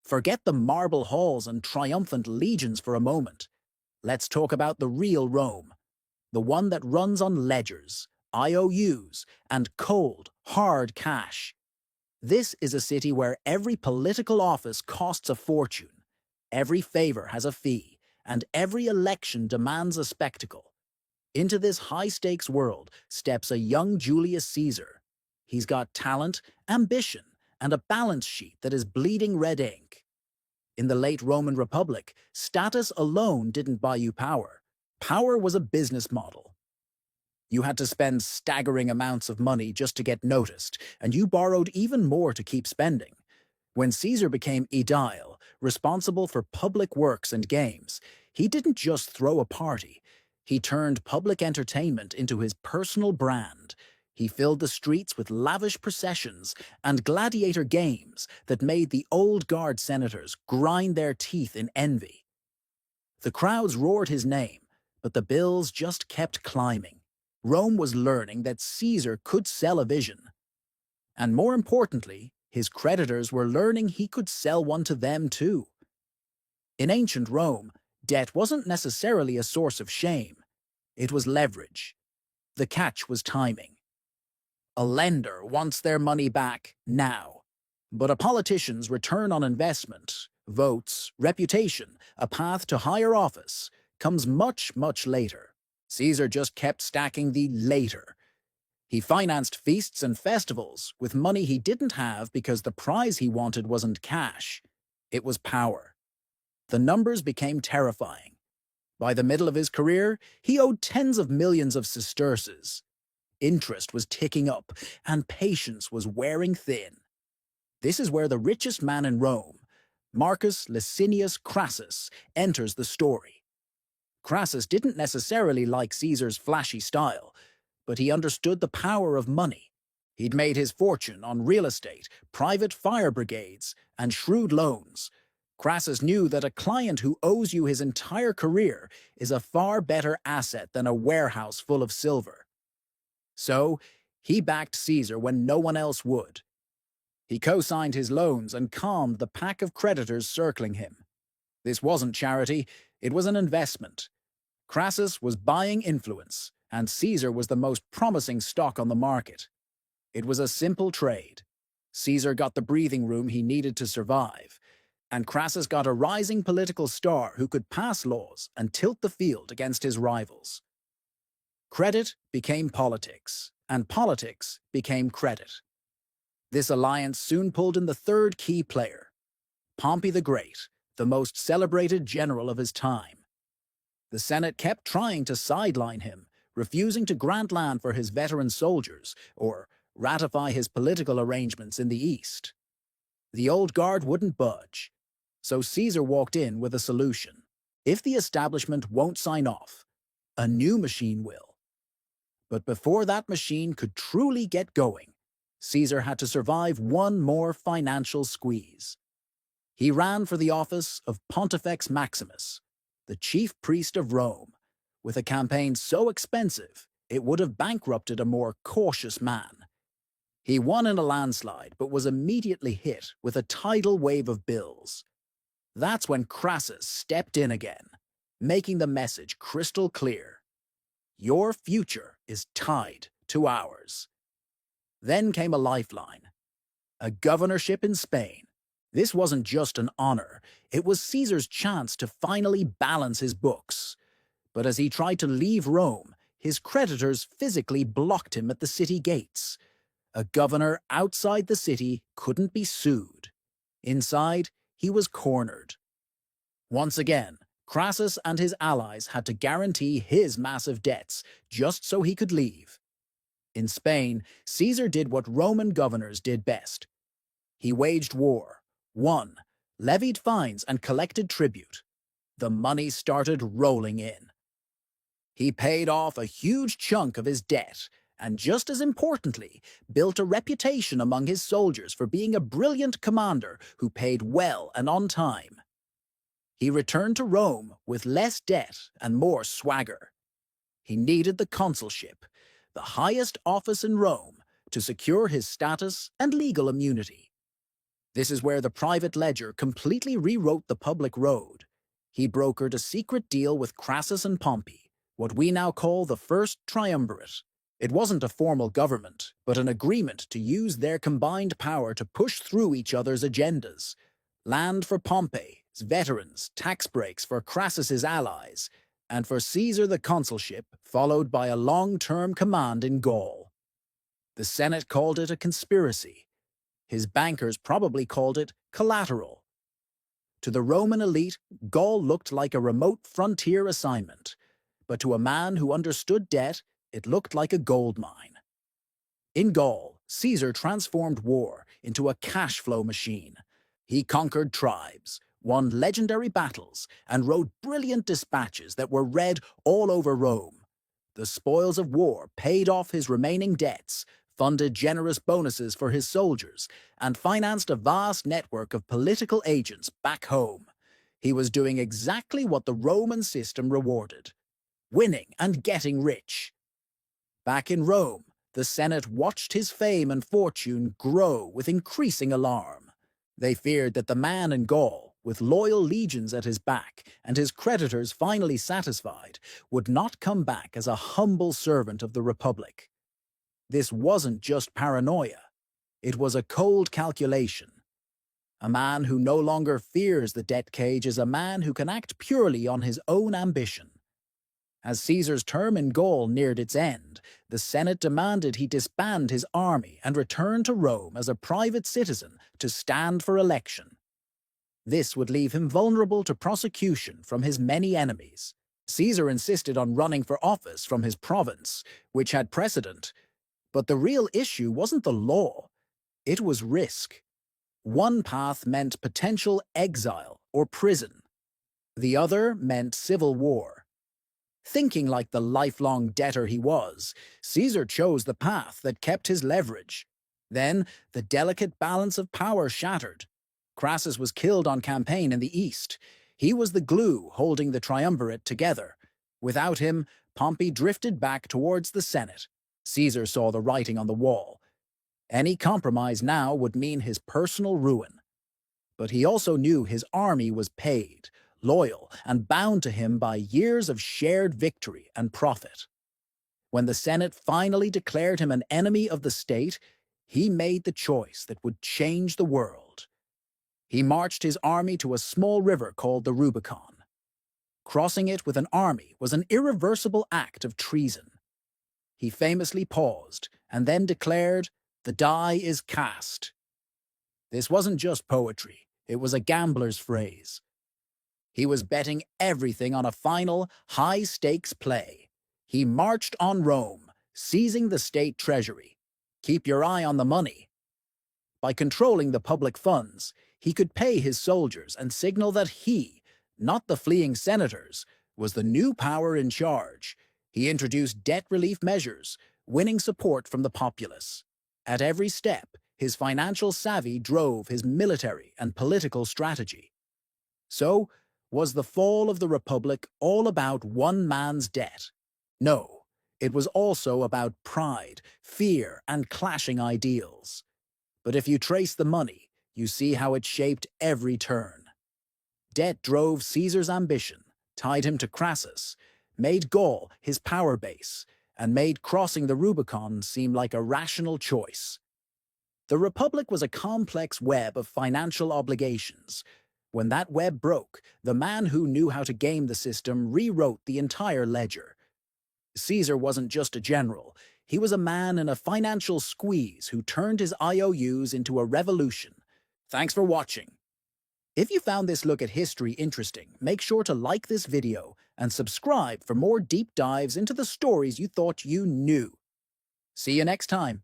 Forget the marble halls and triumphant legions for a moment. Let's talk about the real Rome, the one that runs on ledgers, IOUs, and cold, hard cash. This is a city where every political office costs a fortune, every favor has a fee, and every election demands a spectacle. Into this high-stakes world steps a young Julius Caesar. He's got talent, ambition, and a balance sheet that is bleeding red ink. In the late Roman Republic, status alone didn't buy you power. Power was a business model. You had to spend staggering amounts of money just to get noticed, and you borrowed even more to keep spending. When Caesar became aedile, responsible for public works and games, he didn't just throw a party. He turned public entertainment into his personal brand. He filled the streets with lavish processions and gladiator games that made the old guard senators grind their teeth in envy. The crowds roared his name, but the bills just kept climbing. Rome was learning that Caesar could sell a vision. And more importantly, his creditors were learning he could sell one to them too. In ancient Rome, debt wasn't necessarily a source of shame. It was leverage. The catch was timing. A lender wants their money back now. But a politician's return on investment, votes, reputation, a path to higher office, comes much, much later. Caesar just kept stacking the later. He financed feasts and festivals with money he didn't have because the prize he wanted wasn't cash. It was power. The numbers became terrifying. By the middle of his career, he owed tens of millions of sesterces. Interest was ticking up, and patience was wearing thin. This is where the richest man in Rome, Marcus Licinius Crassus, enters the story. Crassus didn't necessarily like Caesar's flashy style, but he understood the power of money. He'd made his fortune on real estate, private fire brigades, and shrewd loans. Crassus knew that a client who owes you his entire career is a far better asset than a warehouse full of silver. So, he backed Caesar when no one else would. He co-signed his loans and calmed the pack of creditors circling him. This wasn't charity, it was an investment. Crassus was buying influence, and Caesar was the most promising stock on the market. It was a simple trade. Caesar got the breathing room he needed to survive, and Crassus got a rising political star who could pass laws and tilt the field against his rivals. Credit became politics, and politics became credit. This alliance soon pulled in the third key player, Pompey the Great, the most celebrated general of his time. The Senate kept trying to sideline him, refusing to grant land for his veteran soldiers or ratify his political arrangements in the East. The old guard wouldn't budge, so Caesar walked in with a solution. If the establishment won't sign off, a new machine will. But before that machine could truly get going, Caesar had to survive one more financial squeeze. He ran for the office of Pontifex Maximus, the chief priest of Rome, with a campaign so expensive it would have bankrupted a more cautious man. He won in a landslide, but was immediately hit with a tidal wave of bills. That's when Crassus stepped in again, making the message crystal clear. Your future is tied to ours. Then came a lifeline, a governorship in Spain. This wasn't just an honor, it was Caesar's chance to finally balance his books. But as he tried to leave Rome, his creditors physically blocked him at the city gates. A governor outside the city couldn't be sued. Inside, he was cornered. Once again, Crassus and his allies had to guarantee his massive debts just so he could leave. In Spain, Caesar did what Roman governors did best. He waged war, won, levied fines, and collected tribute. The money started rolling in. He paid off a huge chunk of his debt, and just as importantly, built a reputation among his soldiers for being a brilliant commander who paid well and on time. He returned to Rome with less debt and more swagger. He needed the consulship, the highest office in Rome, to secure his status and legal immunity. This is where the private ledger completely rewrote the public road. He brokered a secret deal with Crassus and Pompey, what we now call the First Triumvirate. It wasn't a formal government, but an agreement to use their combined power to push through each other's agendas. Land for Pompey's veterans, tax breaks for Crassus's allies, and for Caesar the consulship, followed by a long-term command in Gaul. The Senate called it a conspiracy. His bankers probably called it collateral. To the Roman elite, Gaul looked like a remote frontier assignment, but to a man who understood debt, it looked like a gold mine. In Gaul, Caesar transformed war into a cash flow machine. He conquered tribes, won legendary battles, and wrote brilliant dispatches that were read all over Rome. The spoils of war paid off his remaining debts, funded generous bonuses for his soldiers, and financed a vast network of political agents back home. He was doing exactly what the Roman system rewarded: winning and getting rich. Back in Rome, the Senate watched his fame and fortune grow with increasing alarm. They feared that the man in Gaul, with loyal legions at his back and his creditors finally satisfied, would not come back as a humble servant of the Republic. This wasn't just paranoia. It was a cold calculation. A man who no longer fears the debt cage is a man who can act purely on his own ambition. As Caesar's term in Gaul neared its end, the Senate demanded he disband his army and return to Rome as a private citizen to stand for election. This would leave him vulnerable to prosecution from his many enemies. Caesar insisted on running for office from his province, which had precedent. But the real issue wasn't the law, it was risk. One path meant potential exile or prison. The other meant civil war. Thinking like the lifelong debtor he was, Caesar chose the path that kept his leverage. Then, the delicate balance of power shattered. Crassus was killed on campaign in the east. He was the glue holding the triumvirate together. Without him, Pompey drifted back towards the Senate. Caesar saw the writing on the wall. Any compromise now would mean his personal ruin. But he also knew his army was paid, loyal, and bound to him by years of shared victory and profit. When the Senate finally declared him an enemy of the state, he made the choice that would change the world. He marched his army to a small river called the Rubicon. Crossing it with an army was an irreversible act of treason. He famously paused and then declared, "The die is cast." This wasn't just poetry, it was a gambler's phrase. He was betting everything on a final, high-stakes play. He marched on Rome, seizing the state treasury. Keep your eye on the money. By controlling the public funds, he could pay his soldiers and signal that he, not the fleeing senators, was the new power in charge. He introduced debt relief measures, winning support from the populace. At every step, his financial savvy drove his military and political strategy. So, was the fall of the Republic all about one man's debt? No, it was also about pride, fear, and clashing ideals. But if you trace the money, you see how it shaped every turn. Debt drove Caesar's ambition, tied him to Crassus, made Gaul his power base, and made crossing the Rubicon seem like a rational choice. The Republic was a complex web of financial obligations. When that web broke, the man who knew how to game the system rewrote the entire ledger. Caesar wasn't just a general, he was a man in a financial squeeze who turned his IOUs into a revolution. Thanks for watching. If you found this look at history interesting, make sure to like this video and subscribe for more deep dives into the stories you thought you knew. See you next time.